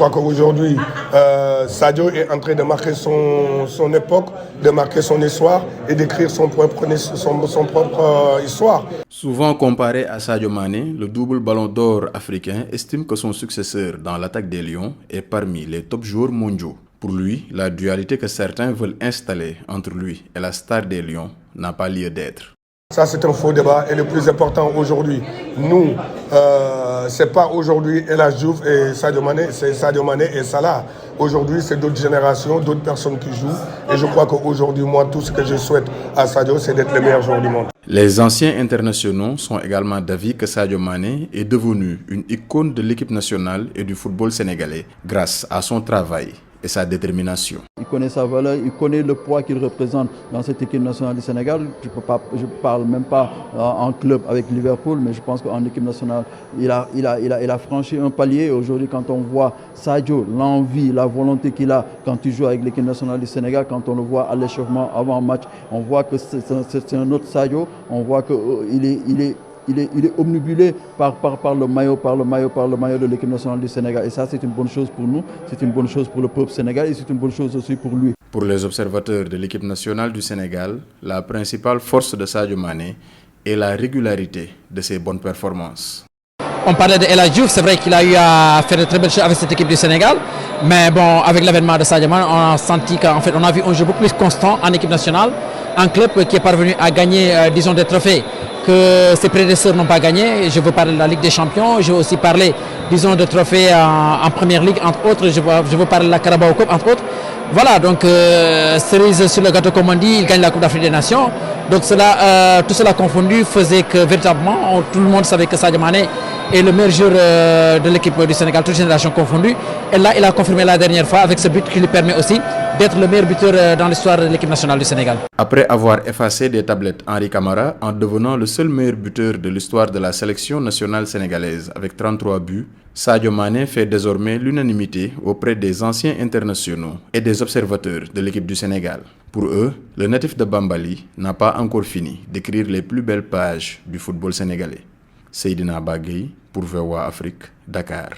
crois qu'aujourd'hui, Sadio est en train de marquer son époque, de marquer son histoire et d'écrire son propre histoire. Souvent comparé à Sadio Mané, le double ballon d'or africain estime que son successeur dans l'attaque des Lions est parmi les top joueurs mondiaux. Pour lui, la dualité que certains veulent installer entre lui et la star des Lions n'a pas lieu d'être. Ça, c'est un faux débat et le plus important aujourd'hui, nous, c'est pas aujourd'hui El Hadji Diouf et Sadio Mané, c'est Sadio Mané et Salah. Aujourd'hui, c'est d'autres générations, d'autres personnes qui jouent. Et je crois qu'aujourd'hui, moi, tout ce que je souhaite à Sadio, c'est d'être le meilleur joueur du monde. Les anciens internationaux sont également d'avis que Sadio Mané est devenu une icône de l'équipe nationale et du football sénégalais grâce à son travail et sa détermination. Il connaît sa valeur, il connaît le poids qu'il représente dans cette équipe nationale du Sénégal. Je ne parle même pas en club avec Liverpool, mais je pense qu'en équipe nationale, il a franchi un palier. Aujourd'hui, quand on voit Sadio, l'envie, la volonté qu'il a quand il joue avec l'équipe nationale du Sénégal, quand on le voit à l'échauffement avant match, on voit que c'est un autre Sadio, on voit qu'il est omnibulé par le maillot de l'équipe nationale du Sénégal. Et ça, c'est une bonne chose pour nous, c'est une bonne chose pour le peuple sénégalais et c'est une bonne chose aussi pour lui. Pour les observateurs de l'équipe nationale du Sénégal, la principale force de Sadio Mané est la régularité de ses bonnes performances. On parlait de El Hadji Diouf, c'est vrai qu'il a eu à faire de très belles choses avec cette équipe du Sénégal. Mais bon, avec l'avènement de Sadio Mané, on a senti qu'en fait, on a vu un jeu beaucoup plus constant en équipe nationale. Un club qui est parvenu à gagner, disons, des trophées que ses prédécesseurs n'ont pas gagné. Je veux parler de la Ligue des Champions, je veux aussi parler, disons, de trophées en Première Ligue, entre autres. Je veux parler de la Carabao Cup, entre autres. Voilà, donc cerise sur le gâteau, comme on dit, il gagne la Coupe d'Afrique des Nations. Donc tout cela confondu faisait que véritablement, tout le monde savait que Sadio Mané est le meilleur joueur de l'équipe du Sénégal, toute génération confondue. Et là, il a confirmé la dernière fois avec ce but qui lui permet aussi d'être le meilleur buteur dans l'histoire de l'équipe nationale du Sénégal. Après avoir effacé des tablettes Henri Camara en devenant le seul meilleur buteur de l'histoire de la sélection nationale sénégalaise avec 33 buts, Sadio Mané fait désormais l'unanimité auprès des anciens internationaux et des observateurs de l'équipe du Sénégal. Pour eux, le natif de Bambali n'a pas encore fini d'écrire les plus belles pages du football sénégalais. Seydina Bagay pour VOA Afrique, Dakar.